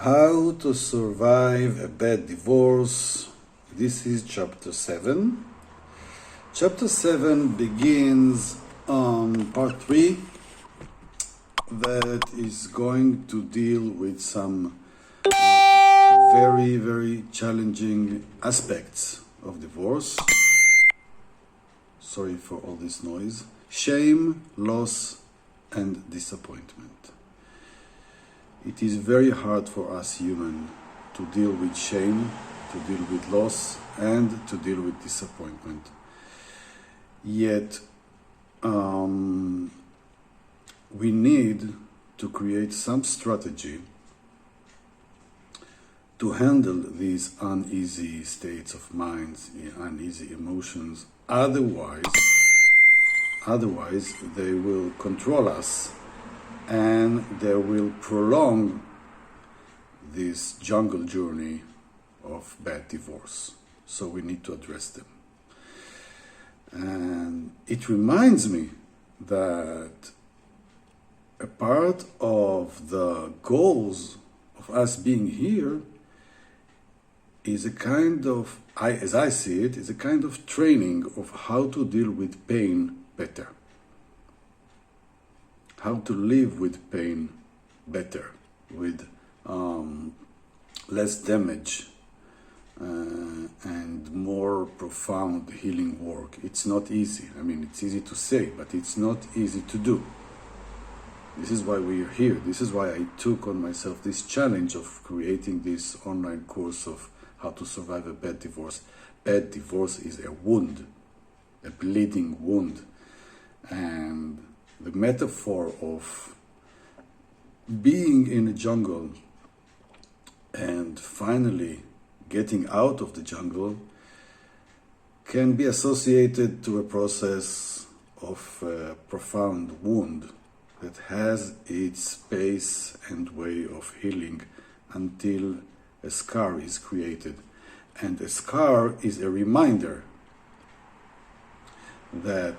How to survive a bad divorce. This is chapter 7. Chapter 7 begins on part 3 that is going to deal with some very challenging aspects of divorce. Sorry for all this noise. Shame, loss, and disappointment. It is very hard for us humans to deal with shame, to deal with loss, and to deal with disappointment. Yet, we need to create some strategy to handle these uneasy states of mind, uneasy emotions. Otherwise, they will control us and they will prolong this jungle journey of bad divorce. So we need to address them. And it reminds me that a part of the goals of us being here is a kind of, as I see it, is a kind of training of how to deal with pain better. How to live with pain better, with less damage and more profound healing work. It's not easy. I mean, it's easy to say, but it's not easy to do. This is why we are here. This is why I took on myself this challenge of creating this online course of how to survive a bad divorce. Bad divorce is a wound, a bleeding wound. And the metaphor of being in a jungle and finally getting out of the jungle can be associated to a process of a profound wound that has its pace and way of healing until a scar is created. And a scar is a reminder that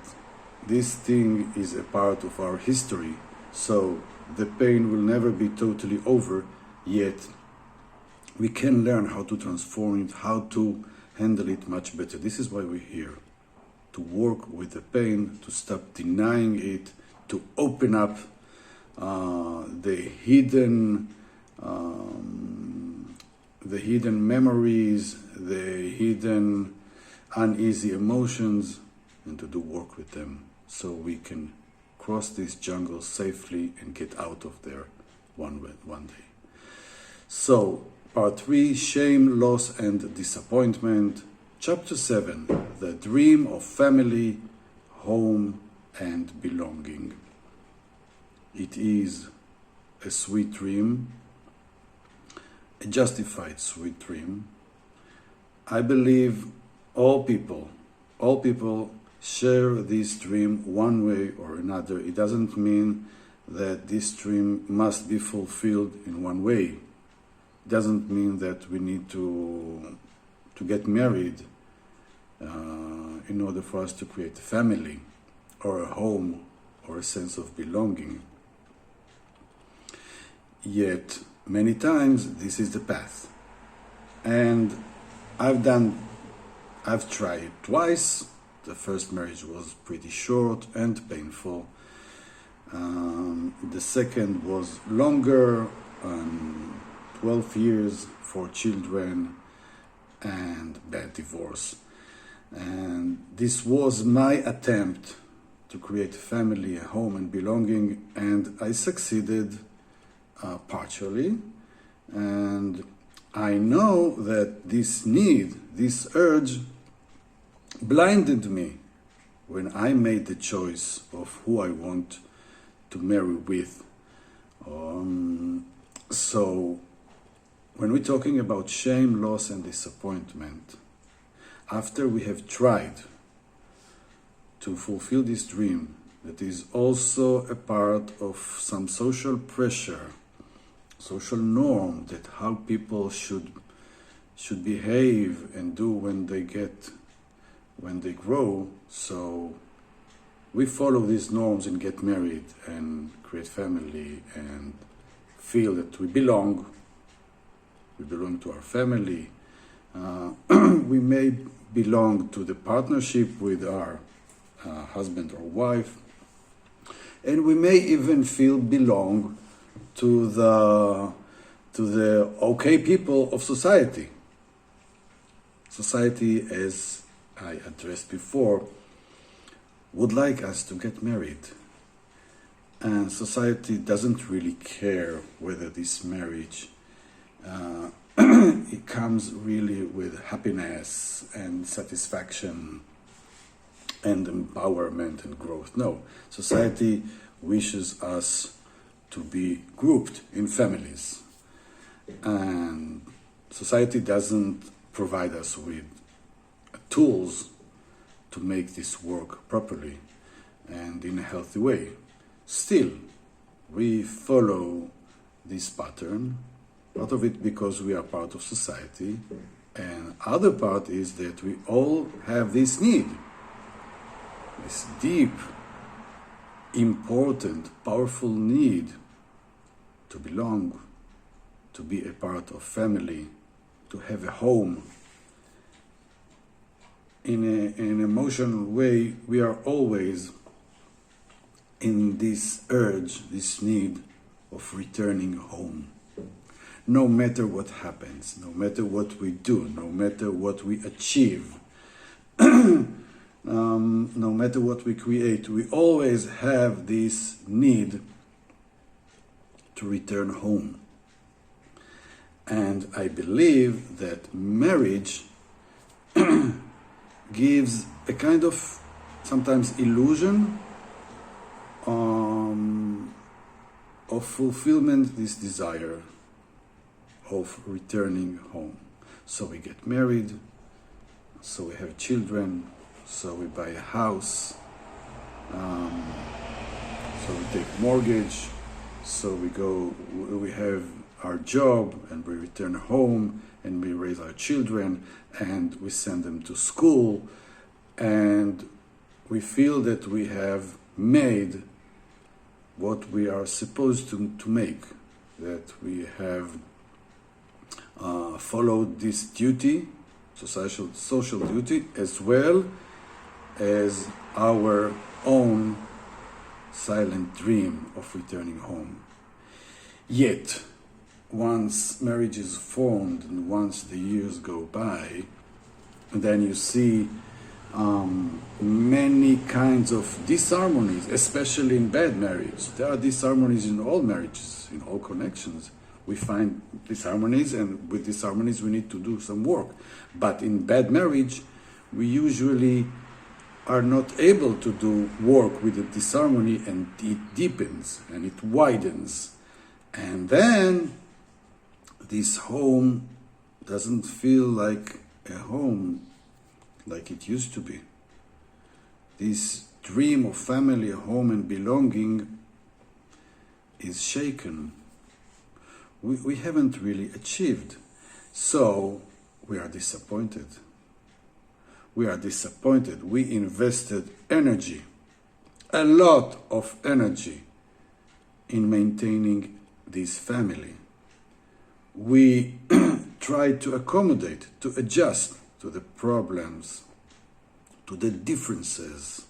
this thing is a part of our history, so the pain will never be totally over, yet we can learn how to transform it, how to handle it much better. This is why we're here, to work with the pain, to stop denying it, to open up the hidden memories, the hidden uneasy emotions, and to do work with them so we can cross this jungle safely and get out of there one day. So, part 3, shame, loss, and disappointment. Chapter 7, the dream of family, home, and belonging. It is a sweet dream, a justified sweet dream. I believe all people share this dream one way or another. It doesn't mean that this dream must be fulfilled in one way. It doesn't mean that we need to get married in order for us to create a family or a home or a sense of belonging. Yet, many times, this is the path. And I've tried twice. The first marriage was pretty short and painful. The second was longer, 12 years, 4 children, and bad divorce. And this was my attempt to create a family, a home, and belonging, and I succeeded partially. And I know that this need, this urge, blinded me when I made the choice of who I want to marry with. So when we're talking about shame, loss, and disappointment, after we have tried to fulfill this dream that is also a part of some social pressure, social norm, that how people should behave and do when they grow. So we follow these norms and get married and create family and feel that we belong we belong to our family, we may belong to the partnership with our husband or wife, and we may even feel belong to the okay people of society. Society, as I addressed before, would like us to get married. And society doesn't really care whether this marriage it comes really with happiness and satisfaction and empowerment and growth. No, society wishes us to be grouped in families. And society doesn't provide us with tools to make this work properly and in a healthy way. Still, we follow this pattern, part of it because we are part of society, and other part is that we all have this need, this deep, important, powerful need to belong, to be a part of family, to have a home. In an emotional way, we are always in this urge, this need of returning home. No matter what happens, no matter what we do, no matter what we achieve, no matter what we create, we always have this need to return home. And I believe that marriage gives a kind of sometimes illusion of fulfillment, this desire of returning home. So we get married, so we have children, so we buy a house, so we take mortgage, so we have our job, and we return home, and we raise our children, and we send them to school, and we feel that we have made what we are supposed to make, that we have followed this duty, social duty, as well as our own silent dream of returning home. Yet, once marriage is formed and once the years go by, then you see many kinds of disharmonies, especially in bad marriage. There are disharmonies in all marriages, in all connections. We find disharmonies, and with disharmonies we need to do some work. But in bad marriage, we usually are not able to do work with the disharmony, and it deepens and it widens. And then this home doesn't feel like a home like it used to be. This dream of family, home, and belonging is shaken. We haven't really achieved. So we are disappointed. We are disappointed. We invested energy, a lot of energy, in maintaining this family. We tried to accommodate, to adjust to the problems, to the differences,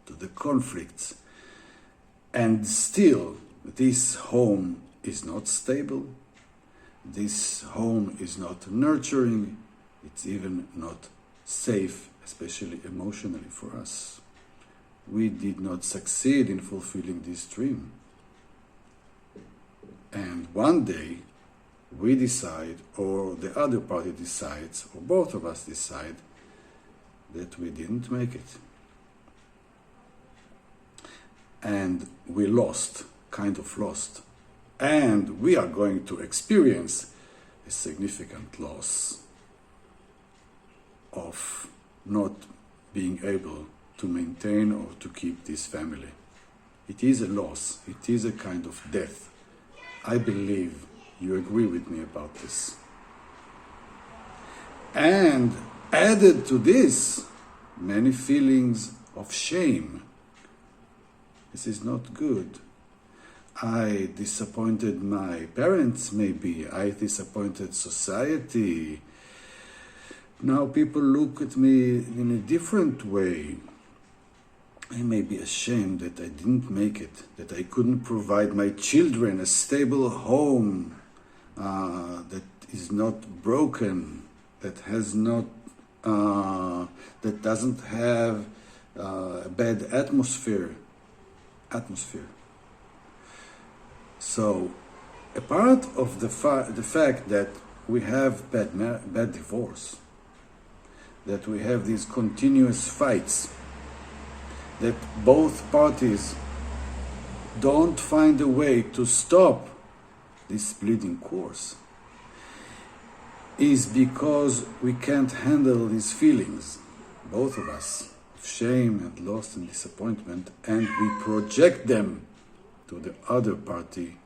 to the conflicts, and still this home is not stable, this home is not nurturing, it's even not safe, especially emotionally for us. We did not succeed in fulfilling this dream. And one day, we decide, or the other party decides, or both of us decide, that we didn't make it. And we lost, kind of lost. And we are going to experience a significant loss of not being able to maintain or to keep this family. It is a loss. It is a kind of death. I believe you agree with me about this. And added to this, many feelings of shame. This is not good. I disappointed my parents, maybe. I disappointed society. Now people look at me in a different way. I may be ashamed that I didn't make it, that I couldn't provide my children a stable home that is not broken, that has not, that doesn't have a bad atmosphere. So, a part of the fact that we have bad divorce, that we have these continuous fights, that both parties don't find a way to stop this bleeding course, is because we can't handle these feelings, both of us, of shame and loss and disappointment, and we project them to the other party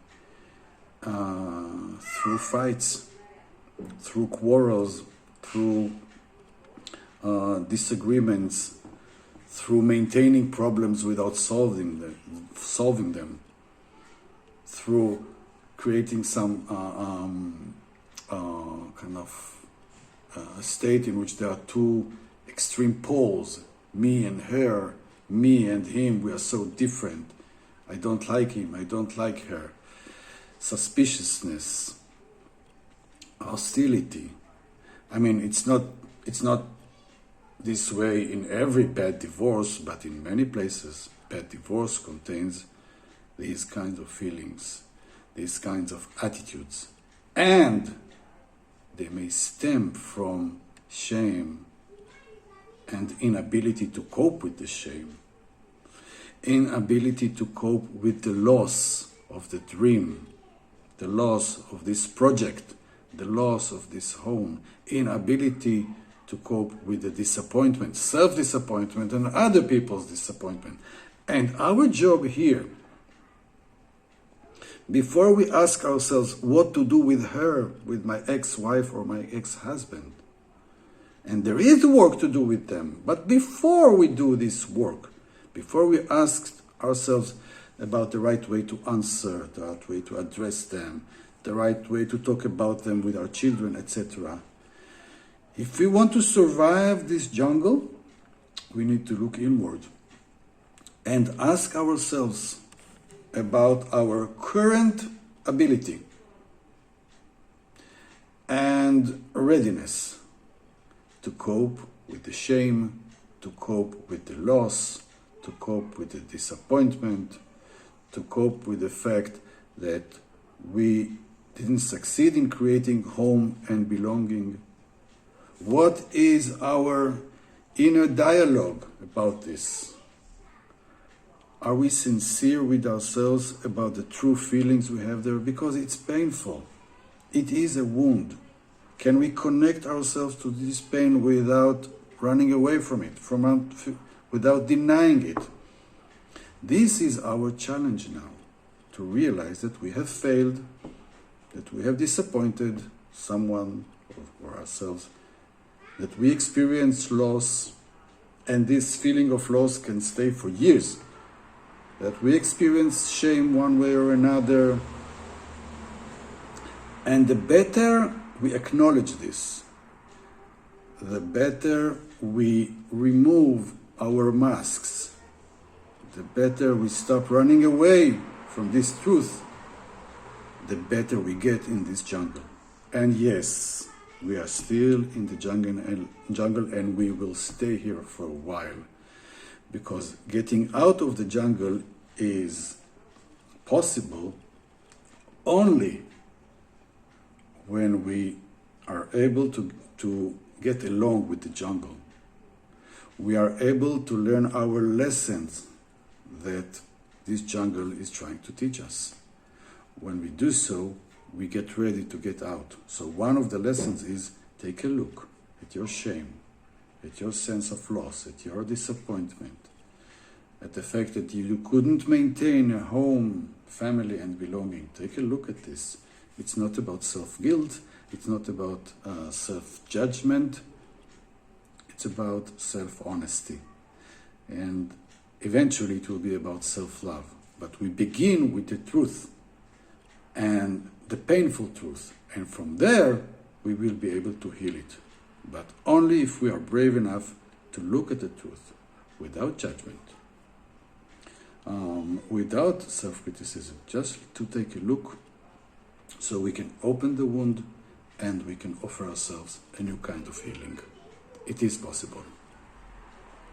through fights, through quarrels, through disagreements, through maintaining problems without solving them, through creating some kind of state in which there are two extreme poles, me and her, me and him, we are so different. I don't like him, I don't like her. Suspiciousness, hostility. I mean, it's not this way in every bad divorce, but in many places, bad divorce contains these kinds of feelings, these kinds of attitudes. And they may stem from shame and inability to cope with the shame, inability to cope with the loss of the dream, the loss of this project, the loss of this home, inability to cope with the disappointment, self-disappointment, and other people's disappointment. And our job here, before we ask ourselves what to do with her, with my ex-wife or my ex-husband, and there is work to do with them, but before we do this work, before we ask ourselves about the right way to answer, the right way to address them, the right way to talk about them with our children, etc., if we want to survive this jungle, we need to look inward and ask ourselves about our current ability and readiness to cope with the shame, to cope with the loss, to cope with the disappointment, to cope with the fact that we didn't succeed in creating home and belonging. What is our inner dialogue about this? Are we sincere with ourselves about the true feelings we have there? Because it's painful. It is a wound. Can we connect ourselves to this pain without running away from it, without denying it? This is our challenge now, to realize that we have failed, that we have disappointed someone or ourselves, that we experience loss, and this feeling of loss can stay for years, that we experience shame one way or another. And the better we acknowledge this, the better we remove our masks, the better we stop running away from this truth, the better we get in this jungle. And yes, we are still in the jungle, and we will stay here for a while, because getting out of the jungle is possible only when we are able to get along with the jungle. We are able to learn our lessons that this jungle is trying to teach us. When we do so, we get ready to get out. So one of the lessons is take a look at your shame, at your sense of loss, at your disappointment, at the fact that you couldn't maintain a home, family, and belonging. Take a look at this. It's not about self-guilt. It's not about self-judgment. It's about self-honesty. And eventually it will be about self-love. But But we begin with the truth and the painful truth, and from there we will be able to heal it. But only if we are brave enough to look at the truth without judgment, without self-criticism, just to take a look so we can open the wound and we can offer ourselves a new kind of healing. It is possible.